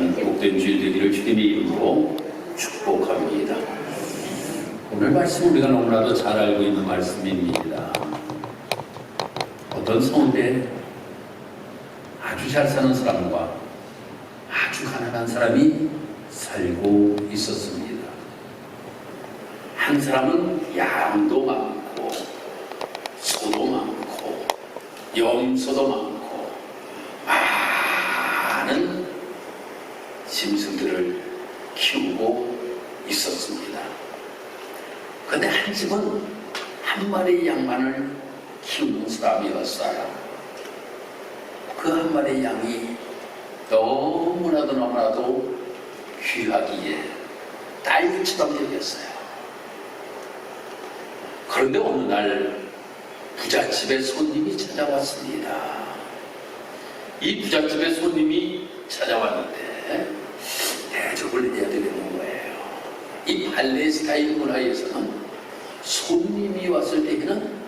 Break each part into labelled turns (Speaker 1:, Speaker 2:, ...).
Speaker 1: 시간 복된 주일 되기를 주님의 이름으로 축복합니다. 오늘 말씀 우리가 너무나도 잘 알고 있는 말씀입니다. 어떤 성읍에 아주 잘 사는 사람과 아주 가난한 사람이 살고 있었습니다. 한 사람은 양도 많고 소도 많고 염소도 많고 많은 짐승들을 키우고 있었습니다. 그런데 한 집은 한 마리의 양만을 키우는 사람이었어요. 그 한 마리의 양이 너무나도 귀하기에 딸처럼 여겼어요. 그런데 어느 날 부잣집에 손님이 찾아왔습니다. 이 부잣집에 손님이 찾아왔는데 대접을 해야 되는 거예요. 이 팔레스타인 문화에서는 손님이 왔을 때에는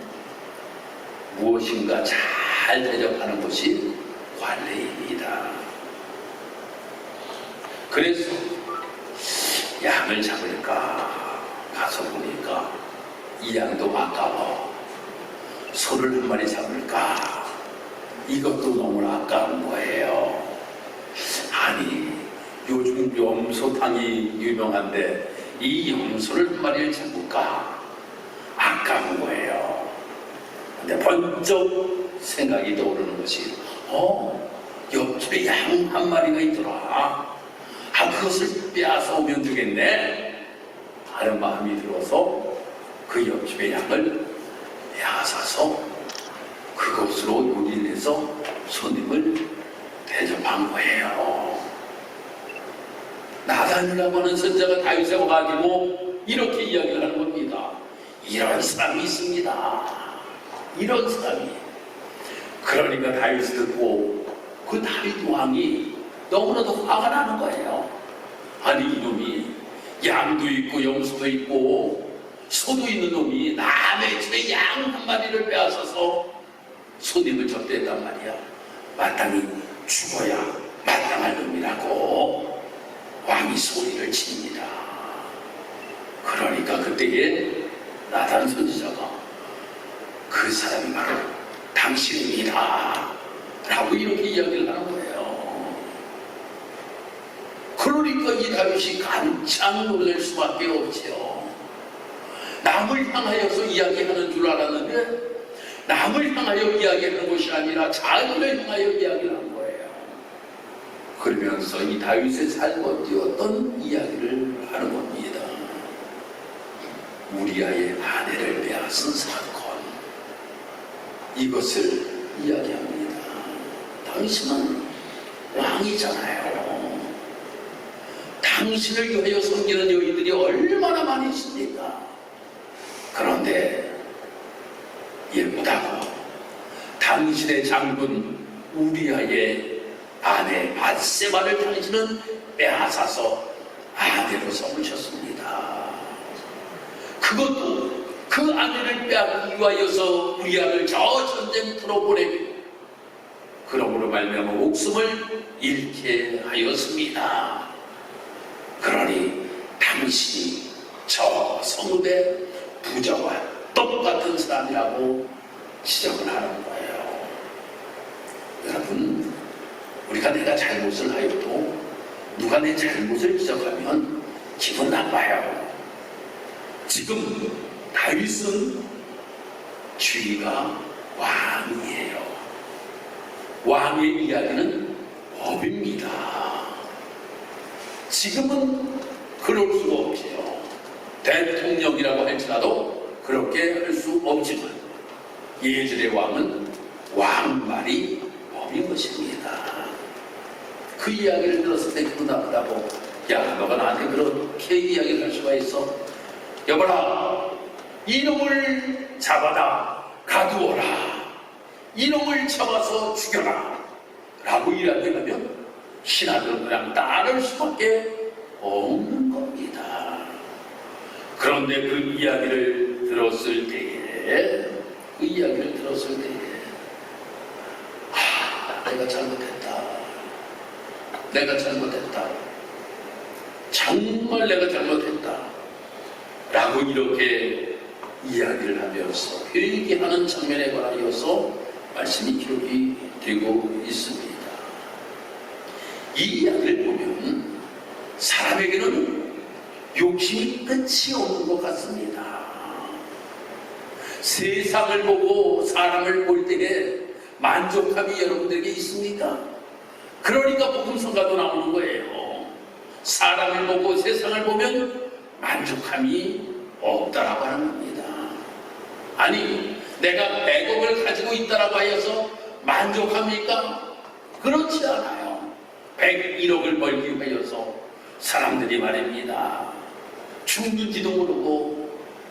Speaker 1: 무엇인가 잘 대접하는 것이 관례입니다. 그래서 양을 잡을까 가서 보니까 이 양도 아까워. 소를 한 마리 잡을까? 이것도 너무나 아까운 거예요. 아니, 요즘 염소탕이 유명한데 이 염소를 한 마리를 잡을까? 아까운 거예요. 근데 번쩍 생각이 떠오르는 것이 옆집에 양 한 마리가 있더라. 그것을 빼앗아 오면 되겠네 하는 마음이 들어서 그 옆집의 양을 빼앗아서 그것으로 요리를 해서 손님을 대접한 거예요. 나단이라고 하는 선자가 다윗에 와가지고 이렇게 이야기를 하는 겁니다. 이런 사람이 있습니다. 이런 사람이. 그러니까 다윗이 듣고 그 다윗 왕이 너무나도 화가 나는 거예요. 아니, 이놈이 양도 있고 염소도 있고 소도 있는 놈이 남의 집에 양 한 마리를 빼앗아서 손님을 접대했단 말이야. 마땅히 죽어야 마땅할 놈이라고 왕이 소리를 칩니다. 그러니까 그때에 나단 선지자가 그 사람이 바로 당신입니다 라고 이렇게 이야기를 하는 거예요. 그러니까 이 다윗이 깜짝 놀랄 수밖에 없지요. 남을 향하여서 이야기하는 줄 알았는데 남을 향하여 이야기하는 것이 아니라 자기를 향하여 이야기를 한 거예요. 그러면서 이 다윗의 삶은 어떤 이야기를 하는 겁니다. 우리아의 아내를 빼앗은 사건, 이것을 이야기합니다. 당신은 왕이잖아요. 당신을 위하여 섬기는 여인들이 얼마나 많이 있습니까? 그런데 예쁘다고 당신의 장군 우리아의 아내 밧세바를 당신은 빼앗아서 아내로 삼으셨습니다. 그것도 그 아내를 빼앗기 위하여서 우리아를 저 전쟁터로 보내고 그러므로 말미암아 목숨을 잃게 하였습니다. 그러니 당신이 저 성읍의 부자와 똑같은 사람이라고 지적을 하는 거예요. 여러분, 우리가 내가 잘못을 하여도 누가 내 잘못을 지적하면 기분 나빠요. 지금 다윗은 주위가 왕이에요. 왕의 이야기는 법입니다. 지금은 그럴 수가 없지요. 대통령이라고 할지라도 그렇게 할 수 없지만 예전의 왕은 왕말이 법인 것입니다. 그 이야기를 들었을 때 기분 나쁘다고, 야, 너가 나한테 그렇게 이야기를 할 수가 있어? 여보라, 이놈을 잡아다 가두어라, 이놈을 잡아서 죽여라 라고 이야기하면 신하들은 그냥 따를 수밖에 없는 겁니다. 그런데 그 이야기를 들었을 때에 내가 잘못했다, 내가 잘못했다. 정말 내가 잘못했다. 라고 이렇게 이야기를 하면서 회개하는 장면에 관하여서 말씀이 기록이 되고 있습니다. 이 이야기를 보면 사람에게는 욕심이 끝이 없는 것 같습니다. 세상을 보고 사람을 볼 때에 만족함이 여러분들에게 있습니까? 그러니까 복음성가도 나오는 거예요. 사람을 보고 세상을 보면 만족함이 없다라고 하는 겁니다. 아니, 내가 100억을 가지고 있다라고 하여서 만족합니까? 그렇지 않아요. 101억을 벌기 위하여서 사람들이 말입니다. 죽는지도 모르고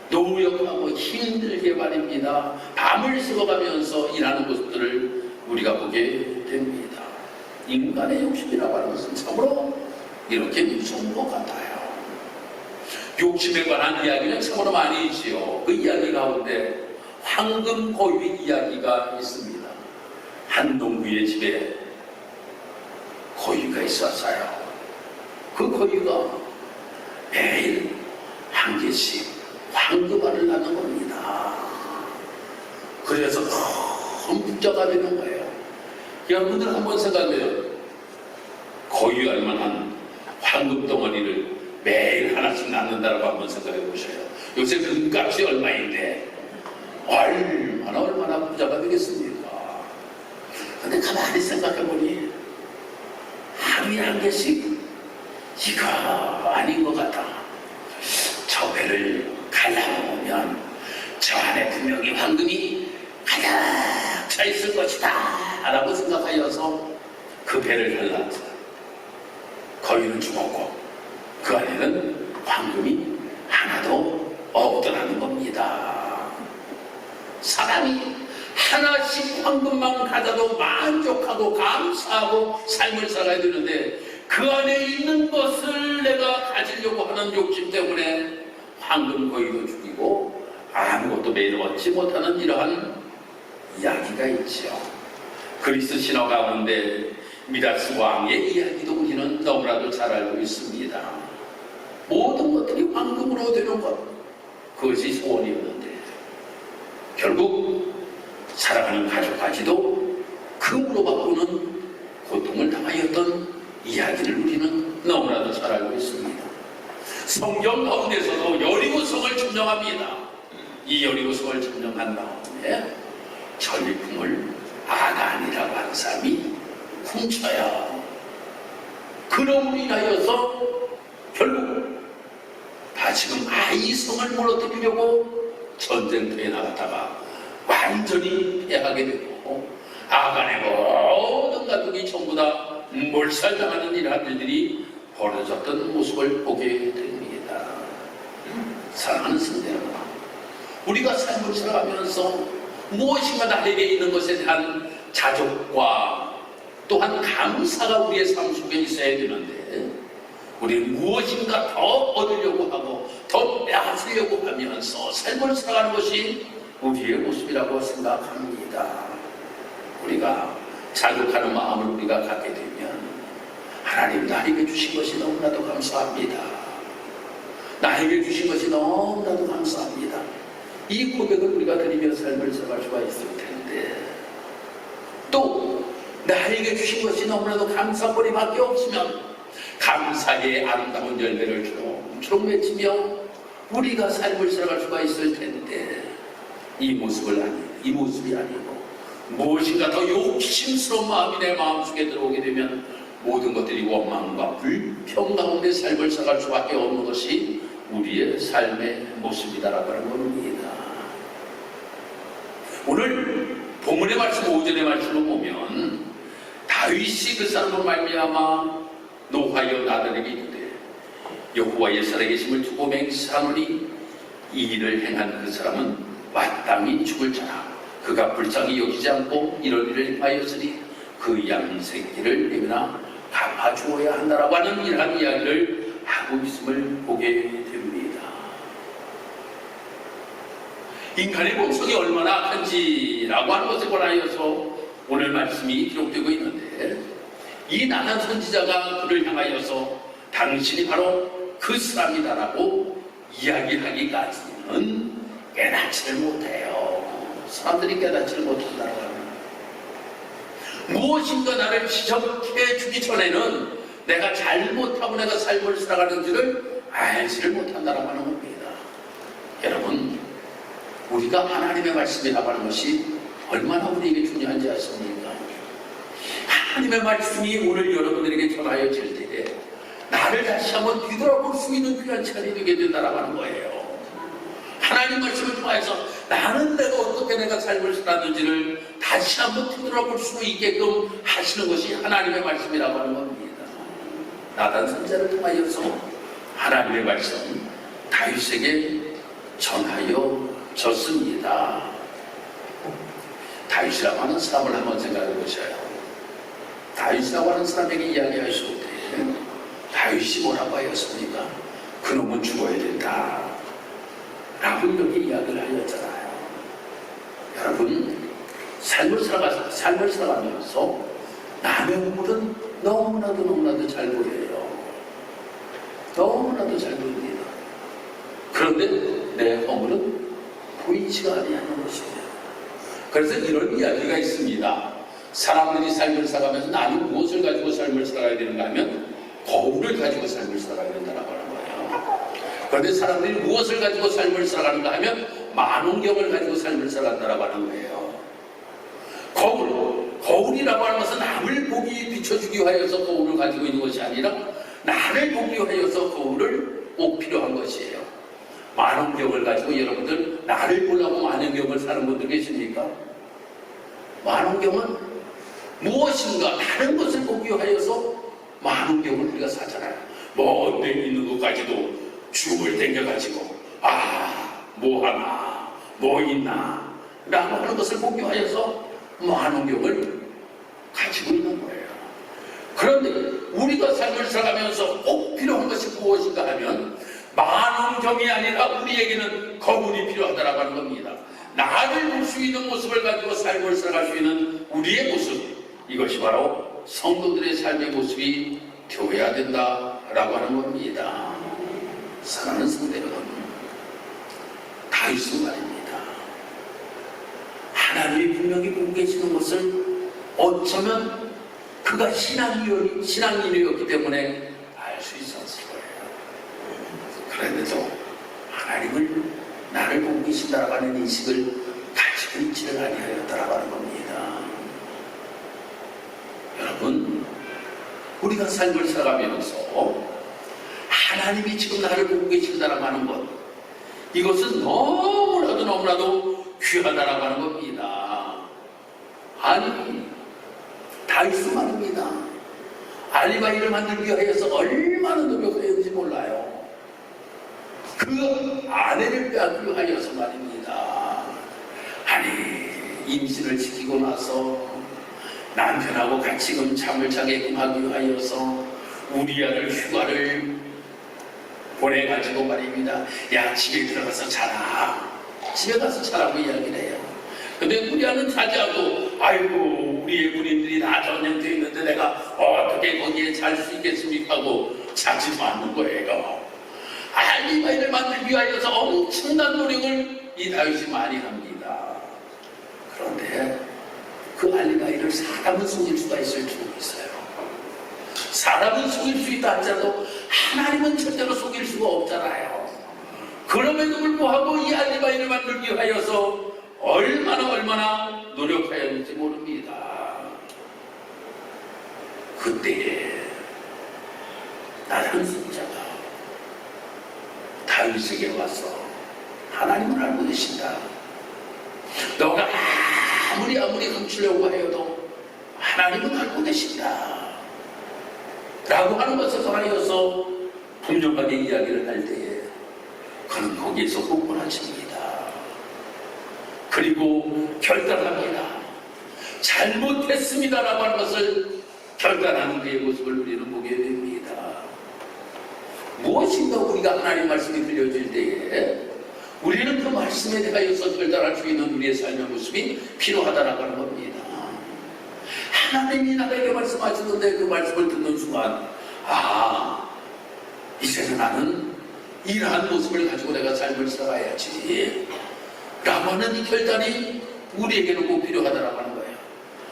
Speaker 1: 노력하고 힘들게 말입니다. 밤을 새워가면서 일하는 모습들을 우리가 보게 됩니다. 인간의 욕심이라고 하는 것은 참으로 이렇게 무서운 것 같아요. 욕심에 관한 이야기는 참으로 많이 있지요. 그 이야기 가운데 황금 고유 이야기가 있습니다. 한 농부의 집에 고유가 있었어요. 그 고유가 매일 한 개씩 황금알을 낳는 겁니다. 그래서 너무 부자가 되는 거예요. 여러분들 한번 생각해요. 고유알만 한 황금 덩어리를 매일 하나씩 낳는다고 한번 생각해 보셔요. 요새 금값이 얼마인데 얼마나 부자가 되겠습니까? 근데 가만히 생각해 보니 하루에 한 개씩 이거 아닌 것 같아. 저 배를 갈라보면 저 안에 분명히 황금이 가득 차 있을 것이다 라고 생각하여서 그 배를 갈랐어요. 거위는 죽었고 그 안에는 황금이 하나도 없더라는 겁니다. 사람이 하나씩 황금만 가져도 만족하고 감사하고 삶을 살아야 되는데 그 안에 있는 것을 내가 가지려고 하는 욕심 때문에 황금 고기도 죽이고 아무것도 매일 얻지 못하는 이러한 이야기가 있죠. 그리스 신화 가운데 미다스 왕의 이야기도 우리는 너무나도 잘 알고 있습니다. 모든 것들이 황금으로 되는 것, 그것이 소원이었는데 결국 살아가는 가족까지도 금으로 바꾸는 고통을 당하였던 이야기를 우리는 너무나도 잘 알고 있습니다. 성경 가운데서도 여리고성을 점령합니다. 이 여리고성을 점령한 다음에 전리품을 아간이라고 하는 사람이 훔쳐요. 그럼으로 인하여서 결국 다시금 아이성을 무너뜨리려고 전쟁터에 나갔다가 완전히 패하게 되고 아간의 모든 가족이 전부 다 몰살당하는 이러한 일들이 벌어졌던 모습을 보게 됩니다. 사랑하는 성도 여러분, 우리가 삶을 살아가면서 무엇인가 나에게 있는 것에 대한 자족과 또한 감사가 우리의 삶 속에 있어야 되는데 우리는 무엇인가 더 얻으려고 하고 더 빼앗으려고 하면서 삶을 살아가는 것이 우리의 모습이라고 생각합니다. 우리가 자족하는 마음을 우리가 갖게 되면 하나님 나에게 주신 것이 너무나도 감사합니다. 나에게 주신 것이 너무나도 감사합니다. 이 고백을 우리가 드리며 삶을 살아갈 수가 있을 텐데 또 나에게 주신 것이 너무나도 감사거리밖에 없으면 감사의 아름다운 열매를 주렁주렁 맺히며 우리가 삶을 살아갈 수가 있을 텐데 이 모습이 아니고 무엇인가 더 욕심스러운 마음이 내 마음속에 들어오게 되면 모든 것들이 원망과 불평 가운데 삶을 살아갈 수밖에 없는 것이 우리의 삶의 모습이다라고 하는 겁니다. 오늘 본문의 말씀 5절의 말씀을 보면 다윗이 그 사람으로 말미암아 노하여 나들에게 이르되 여호와의 살아계심을 두고 맹세하노니 이 일을 행한 그 사람은 마땅히 죽을 자라. 그가 불쌍히 여기지 않고 이런 일을 행하였으니 그 양 새끼를 내거나 갚아주어야 한다라고 하는 이러한 이야기를 하고 있음을 보게 됩니다. 인간의 본성이 얼마나 악한지라고 하는 것에 관하여서 오늘 말씀이 기록되고 있는데 이 나단 선지자가 그를 향하여서 당신이 바로 그 사람이다라고 이야기하기까지는 깨닫지를 못해요. 사람들이 깨닫지를 못한다는 거예요. 무엇인가 나를 지적해 주기 전에는 내가 잘못하고 내가 삶을 살아가는지를 알지를 못한다라고 하는 겁니다. 여러분, 우리가 하나님의 말씀이라고 하는 것이 얼마나 우리에게 중요한지 아십니까? 하나님의 말씀이 오늘 여러분들에게 전하여질 때에 나를 다시 한번 뒤돌아볼 수 있는 귀한 시간이 되게 된다라고 하는 거예요. 하나님 말씀을 통해서 나는 내가 삶을 살았는지를 다시 한번 뒤돌아볼 수 있게끔 하시는 것이 하나님의 말씀이라고 하는 겁니다. 나단 선지자를 통하여서 하나님의 말씀 다윗에게 전하여졌습니다. 다윗이라고 하는 사람을 한번 생각해 보셔요. 다윗이라고 하는 사람에게 이야기하실 때 다윗이 뭐라고 하였습니까? 그놈은 죽어야 된다 라고 이렇게 이야기를 하였잖아요. 여러분, 삶을 살아가면서 남의 허물은 너무나도 잘 보여요. 너무나도 잘 보입니다. 그런데 내 허물은 보이지가 아니하는 것이에요. 그래서 이런 이야기가 있습니다. 사람들이 삶을 살아가면서 나는 무엇을 가지고 삶을 살아가야 되는가 하면 거울을 가지고 삶을 살아가야 된다고 하는 거예요. 그런데 사람들이 무엇을 가지고 삶을 살아가는가 하면 만원경을 가지고 삶을 살아간다고 하는 거예요. 거울이라고 하는 것은 남을 보기 비춰주기 위하여서 거울을 가지고 있는 것이 아니라 나를 보기 위하여서 거울을 꼭 필요한 것이에요. 만원경을 가지고 여러분들 나를 보려고 만원경을 사는 분들 계십니까? 만원경은 무엇인가 다른 것을 보기 위하여서 만원경을 우리가 사잖아요. 먼 데 있는 것까지도 줌을 당겨가지고 뭐하나 뭐 있나 라고 하는 것을 보기 위하여서 만원경을 가지고 있는 거예요. 그런데 우리가 삶을 살아가면서 꼭 필요한 것이 무엇인가 하면 만원경이 아니라 우리에게는 거울이 필요하다라고 하는 겁니다. 나를 볼 수 있는 모습을 가지고 삶을 살아갈 수 있는 우리의 모습, 이것이 바로 성도들의 삶의 모습이 되어야 된다라고 하는 겁니다. 사랑하는 성도 여러분, 다윗은 말입니다. 하나님이 분명히 보고 계시는 것을 어쩌면 그가 신앙인이었기 때문에 알 수 있었을 거예요. 그런데도 하나님을 나를 보고 계신다라고 하는 인식을 가지고 있지를 아니하였다라고 하는 겁니다. 여러분, 우리가 삶을 살아가면서 하나님이 지금 나를 보고 계신다라고 하는 것, 이것은 너무나도 귀하다라고 하는 겁니다. 아니, 다윗은 말입니다. 알리바이를 만들기 위해서 얼마나 노력했는지 몰라요. 그 아내를 빼앗기 위하여서 말입니다. 아니, 임신을 지키고 나서 남편하고 같이 잠을 자게끔 하기 위하여서 우리아를 휴가를 보내가지고 말입니다. 야, 집에 들어가서 자라. 집에 가서 자라고 이야기를 해요. 근데 우리아는 자지 않고, 아이고, 우리의 군인들이 다 전염되어 있는데 내가 어떻게 거기에 잘 수 있겠습니까 하고 자지도 않는 거예요. 알리바이를 만들기 위하여서 엄청난 노력을 이 다윗이 많이 합니다. 그런데 그 알리바이를 사람은 속일 수가 있을 줄 있어요. 사람은 속일 수 있다 할지라도 하나님은 절대로 속일 수가 없잖아요. 그럼에도 불구하고 이 알리바이를 만들기 위하여서 얼마나 노력하였는지 모릅니다. 그때에 나단 선지자가 다윗에게 와서 하나님을 알고 계신다. 너가 아무리 훔치려고 하여도 하나님은 알고 계신다 라고 하는 것을 전하여서 분명하게 이야기를 할 때에 그는 거기에서 흥분하십니다. 그리고 결단합니다. 잘못했습니다라고 하는 것을 결단하는 그의 모습을 우리는 보게 됩니다. 무엇인가 우리가 하나님 말씀이 들려질 때에 우리는 그 말씀에 대하여서 결단할 수 있는 우리의 삶의 모습이 필요하다라고 하는 겁니다. 하나님이 나에게 말씀하시는데 그 말씀을 듣는 순간 이제는 나는 이러한 모습을 가지고 내가 삶을 살아야지 라고 하는 이 결단이 우리에게는 꼭 필요하다라고 하는 거예요.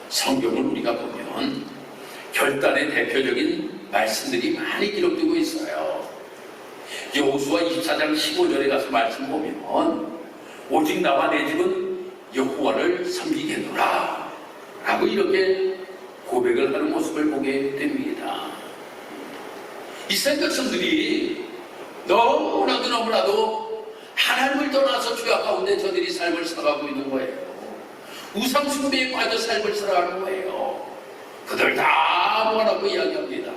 Speaker 1: 성경을 우리가 보면 결단의 대표적인 말씀들이 많이 기록되고 있어요. 여호수아 24장 15절에 가서 말씀 보면 오직 나와 내 집은 여호와를 섬기겠노라 라고 이렇게 고백을 하는 모습을 보게 됩니다. 이스라엘 백성들이 너무나도 하나님을 떠나서 죄악 가운데 저들이 삶을 살아가고 있는 거예요. 우상 숭배에 빠져 삶을 살아가는 거예요. 그들 다 모아놓고 이야기합니다.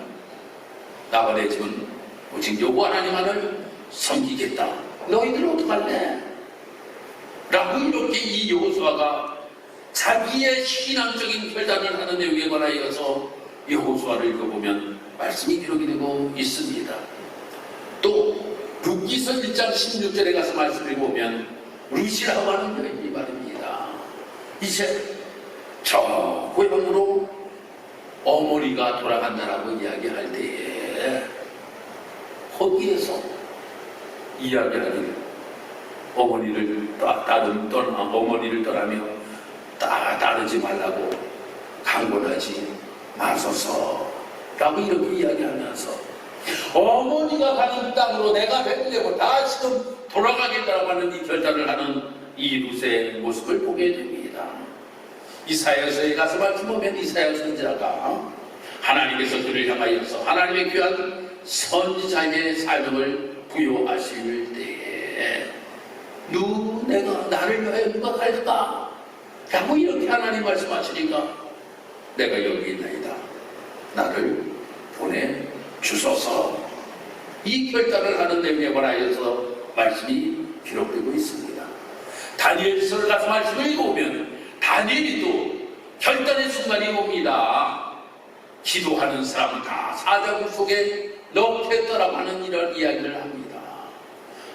Speaker 1: 나와 내 집은 오직 여호와 하나님만을 섬기겠다. 너희들은 어떡할래? 라고 이렇게 이 여호수아가 자기의 신앙적인 결단을 하는 내용에 관하여서 여호수아를 읽어보면 말씀이 기록이 되고 있습니다. 또 룻기서 1장 16절에 가서 말씀을 보면 룻이라고 하는 여인이 말입니다. 이제 저 고향으로 어머니가 돌아간다라고 이야기할 때에 거기에서 이야기하는 어머니를 떠나며 따르지 말라고 강권하지 마소서라고 이렇게 이야기하면서 어머니가 가는 땅으로 내가 되려고 다시금 돌아가겠다라고 하는 이 결단을 하는 이 룻의 모습을 보게 됩니다. 이사야서에 가서 말씀 보면 이사야 선지자가 하나님께서 그를 향하여서 하나님의 귀한 선지자의 삶을 부여하실 때에 내가 나를 위하여 누가 갈까? 라고 이렇게 하나님 말씀하시니까 내가 여기 있나이다. 나를 보내주소서. 이 결단을 하는 내용에 관하여서 말씀이 기록되고 있습니다. 다니엘서를 가서 말씀을 읽어보면 다니엘이도 결단의 순간이 옵니다. 기도하는 사람 다 사자굴 속에 넣겠다라고 하는 이런 이야기를 합니다.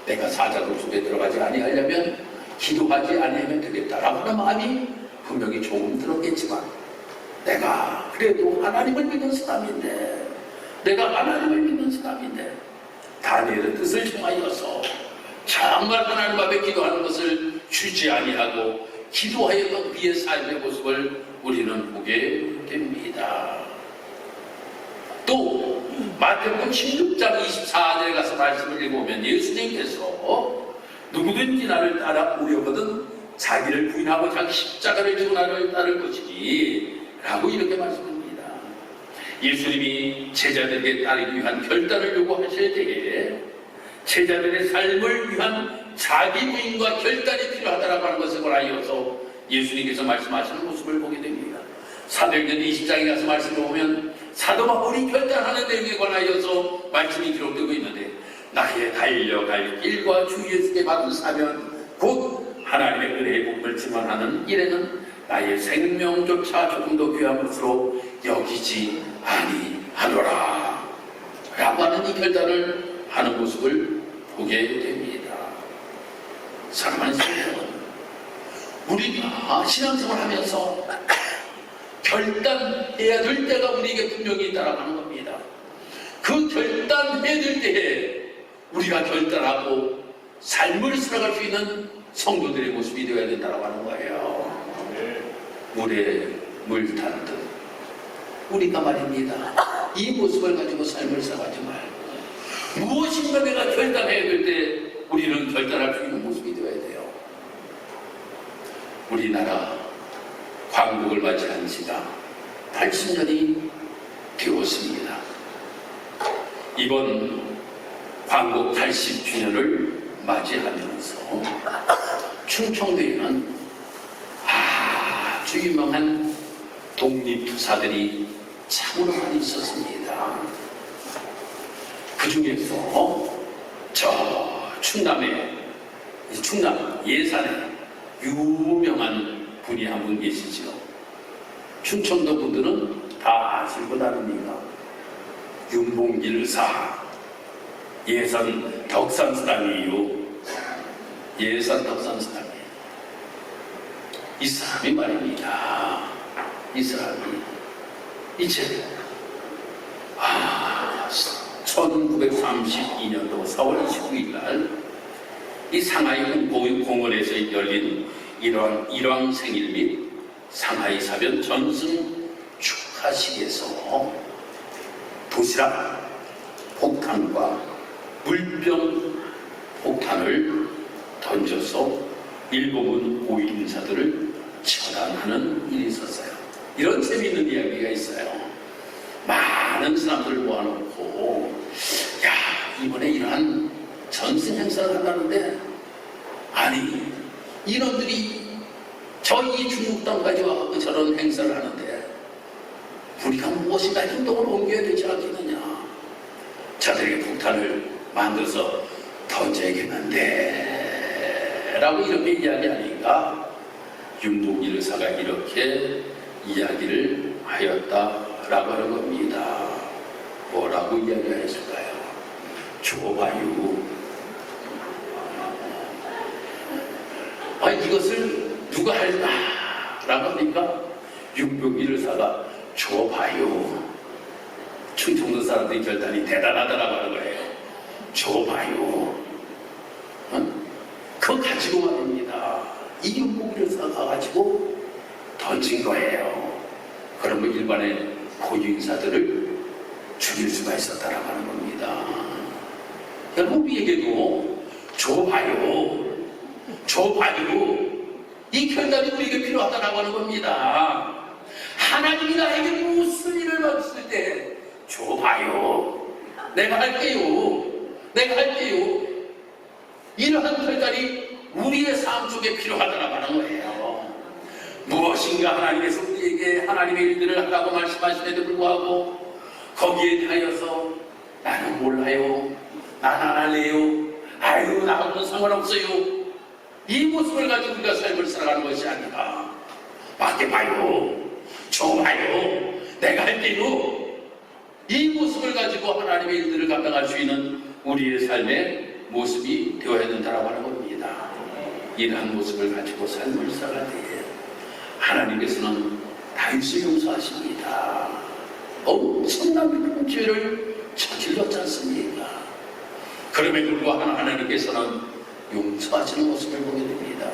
Speaker 1: 내가 사자굴 속에 들어가지 아니하려면 기도하지 아니하면 되겠다라고 하는 마음이 분명히 조금 들었겠지만 내가 그래도 하나님을 믿는 사람인데 다니엘의 뜻을 정하여서 정말 하나님 앞에 기도하는 것을 쉬지 아니하고 기도하였던 그의 삶의 모습을 우리는 보게 됩니다. 또 마태복음 16장 24절에 가서 말씀을 읽어보면 예수님께서 누구든지 나를 따라오려거든 자기를 부인하고 자기 십자가를 지고 나를 따를 것이니 라고 이렇게 말씀합니다. 예수님이 제자들에게 따르기 위한 결단을 요구하실 때에 제자들의 삶을 위한 자기 부인과 결단이 필요하다라고 하는 것을 알아서 예수님께서 말씀하시는 모습을 보게 됩니다. 사도행전 20장에 가서 말씀을 보면 사도 바울이 결단하는 내용에 관하여서 말씀이 기록되고 있는데 나의 달려갈 길과 주 예수께 받은 사명 곧 하나님의 은혜의 복음을 증언하는 일에는 나의 생명조차 조금도 귀한 것으로 여기지 아니하노라 라고 하는 이 결단을 하는 모습을 보게 됩니다. 사랑하는 성도, 우리가 신앙생활을 하면서 결단해야 될 때가 우리에게 분명히 있다라고 하는 겁니다. 그 결단해야 될 때에 우리가 결단하고 삶을 살아갈 수 있는 성도들의 모습이 되어야 된다고 하는 거예요. 물에 물 타듯 우리가 말입니다. 이 모습을 가지고 삶을 살아가지 말고 무엇인가 내가 결단해야 될 때 우리는 결단할 수 있는 모습이 되어야 돼요. 우리나라 광복을 맞이한 지가 80년이 되었습니다. 이번 광복 80주년을 맞이하면서 충청도에는 아주 유명한 독립투사들이 참으로 많이 있었습니다. 그 중에서 저 충남 예산에 유명한 분이 한 분 계시죠. 충청도 분들은 다 아실 것 아닙니까? 윤봉길 의사, 예산 덕산 사람이에요. 예산 덕산 사람이에요. 이 사람이 말입니다. 이 사람이 이제 1932년도 4월 29일 날 이 상하이 공원에서 열린 일왕 생일 및 상하이 사변 전승 축하식에서 도시락 폭탄과 물병 폭탄을 던져서 일본군 고위 인사들을 처단하는 일이 있었어요. 이런 재미있는 이야기가 있어요. 많은 사람들을 모아놓고 이번에 이러한 전승 행사를 한다는데 아니 이놈들이 저희 중국 땅까지 와서 저런 행사를 하는데 우리가 무엇인가 행동을 옮겨야 되지 않겠느냐. 저들에게 폭탄을 만들어서 던져야겠는데 라고 이렇게 이야기하니까 윤봉길 의사가 이렇게 이야기를 하였다라고 하는 겁니다. 뭐라고 이야기했을까요? 줘봐요. 이것을 누가 할까라고 하니까 윤봉길 의사가 줘봐요. 충청도 사람들이 결단이 대단하다라고 하는 거예요. 줘봐요. 그거 가지고 말입니다. 이 윤봉길 의사가 가지고 던진 거예요. 그러면 일반의 고유 인사들을 죽일 수가 있었다라고 하는 겁니다. 여러분 우리에게도 줘봐요. 이 결단이 우리에게 필요하다라고 하는 겁니다. 하나님이 나에게 무슨 일을 맡았을 때 줘봐요. 내가 할게요. 이러한 결단이 우리의 삶 속에 필요하다라고 하는 거예요. 무엇인가 하나님께서 우리에게 하나님의 일들을 하라고 말씀하심에도 불구하고 거기에 대하여서 나는 몰라요. 난 안 할래요. 아유 나하고는 상관없어요. 이 모습을 가지고 우리가 삶을 살아가는 것이 아니라 맡겨봐요. 줘봐요. 내가 할게요. 이 모습을 가지고 하나님의 일들을 감당할 수 있는 우리의 삶의 모습이 되어야 된다고 하는 겁니다. 이러한 모습을 가지고 삶을 살아갈 때에 하나님께서는 다윗을 용서하십니다. 엄청난 죄를 저질렀지 않습니까? 그럼에도 불구하고 하나님께서는 용서하시는 모습을 보게 됩니다.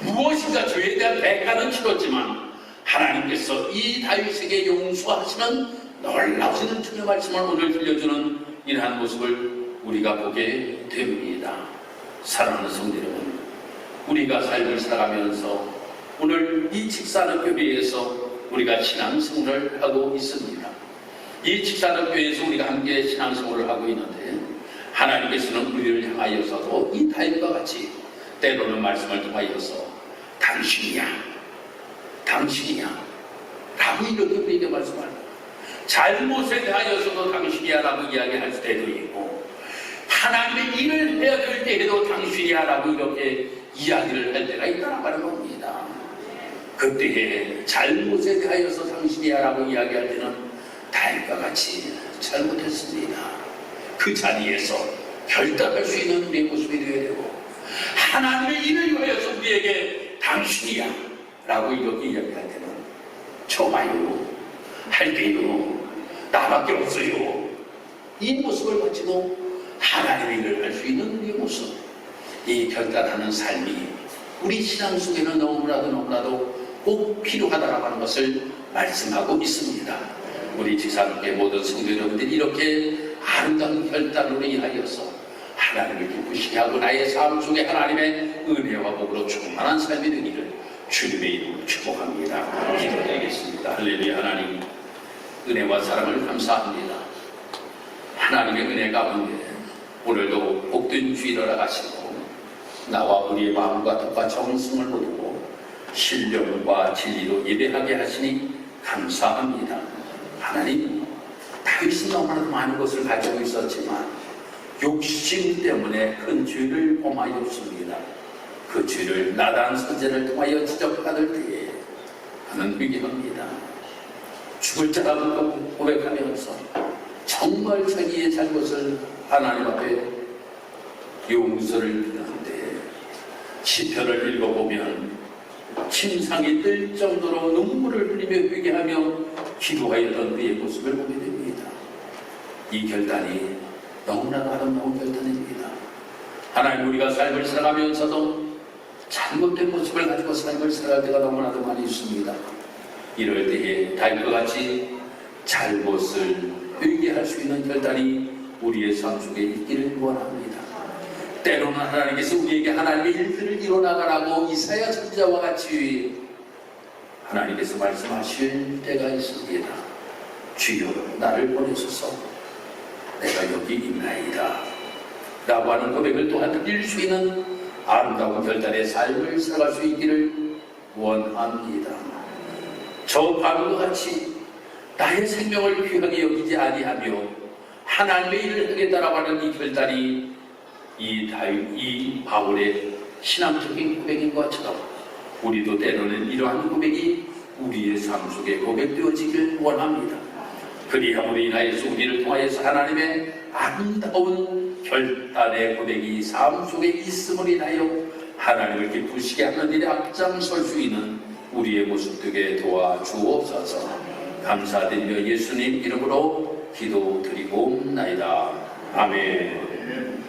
Speaker 1: 무엇인가 죄에 대한 대가는 치렀지만 하나님께서 이 다윗에게 용서하시는 놀라우신 주의 말씀을 오늘 들려주는 이러한 모습을 우리가 보게 됩니다. 사랑하는 성도 여러분, 우리가 삶을 살아가면서 오늘 이 직산학교회에서 우리가 신앙생활을 하고 있습니다. 이 직산학교회에서 우리가 함께 신앙생활을 하고 있는데 하나님께서는 우리를 향하여서도 이 다윗과 같이 때로는 말씀을 통하여서 당신이야 라고 이렇게 우리에게 말씀합니다. 잘못에 대하여서도 당신이야 라고 이야기할 때도 있고 하나님의 일을 해야 될 때에도 당신이야 라고 이렇게 이야기를 할 때가 있다고 하는 겁니다. 그때에 잘못에 대하여서 당신이야 라고 이야기할 때는 다윗과 같이 잘못했습니다. 그 자리에서 결단할 수 있는 우리의 모습이 되어야 되고 하나님의 일을 위하여서 우리에게 당신이야 라고 이렇게 이야기할 때는 줘봐요. 할게요. 나밖에 없어요. 이 모습을 가지고 하나님의 일을 할 수 있는 우리의 모습, 이 결단하는 삶이 우리 신앙 속에는 너무나도 꼭 필요하다라고 하는 것을 말씀하고 있습니다. 우리 지사님께 모든 성도 여러분들이 이렇게 아름다운 결단으로 인하여서 하나님을 기쁘시게 하고 나의 삶 속에 하나님의 은혜와 복으로 충만한 삶이 되기를 주님의 이름으로 축복합니다. 기도드리겠습니다. 할렐루야. 하나님 은혜와 사랑을 감사합니다. 하나님의 은혜 가운데 오늘도 복된 주일을 하시고 나와 우리의 마음과 뜻과 정성을 모두고 신령과 진리로 예배하게 하시니 감사합니다. 하나님, 다윗은 너무나도 많은 것을 가지고 있었지만 욕심 때문에 큰 죄를 범하였습니다. 그 죄를 나단 선지자를 통하여 지적받을 때에 그는 회개합니다. 죽을 자라고 고백하면서 정말 자기의 잘못을 하나님 앞에 용서를 비는데 시편을 읽어보면 침상이 뜰 정도로 눈물을 흘리며 회개하며 기도하였던 그의 모습을 보게 됩니다. 이 결단이 너무나도 아름다운 결단입니다. 하나님, 우리가 삶을 살아가면서도 잘못된 모습을 가지고 삶을 살아갈 때가 너무나도 많이 있습니다. 이럴 때에 다윗과 같이 잘못을 회개할 수 있는 결단이 우리의 삶 속에 있기를 원합니다. 때로는 하나님께서 우리에게 하나님의 일들을 이뤄나가라고 이사야 선지자와 같이 하나님께서 말씀하실 때가 있습니다. 주여, 나를 보내소서, 내가 여기 있나이다 라고 하는 고백을 또한 드릴 수 있는 아름다운 결단의 삶을 살아갈 수 있기를 원합니다. 저 바울과 같이 나의 생명을 귀하게 여기지 아니하며 하나님의 일을 하겠다라고 하는 이 결단이 이 바울의 신앙적인 고백인 것처럼 우리도 때로는 이러한 고백이 우리의 삶 속에 고백되어지길 원합니다. 그리함으로 인하여서 우리를 통하여서 하나님의 아름다운 결단의 고백이 삶 속에 있음을 인하여 하나님을 기쁘시게 하는 일에 앞장설 수 있는 우리의 모습 되게 도와주옵소서. 감사드리며 예수님 이름으로 기도드리고옵나이다. 아멘.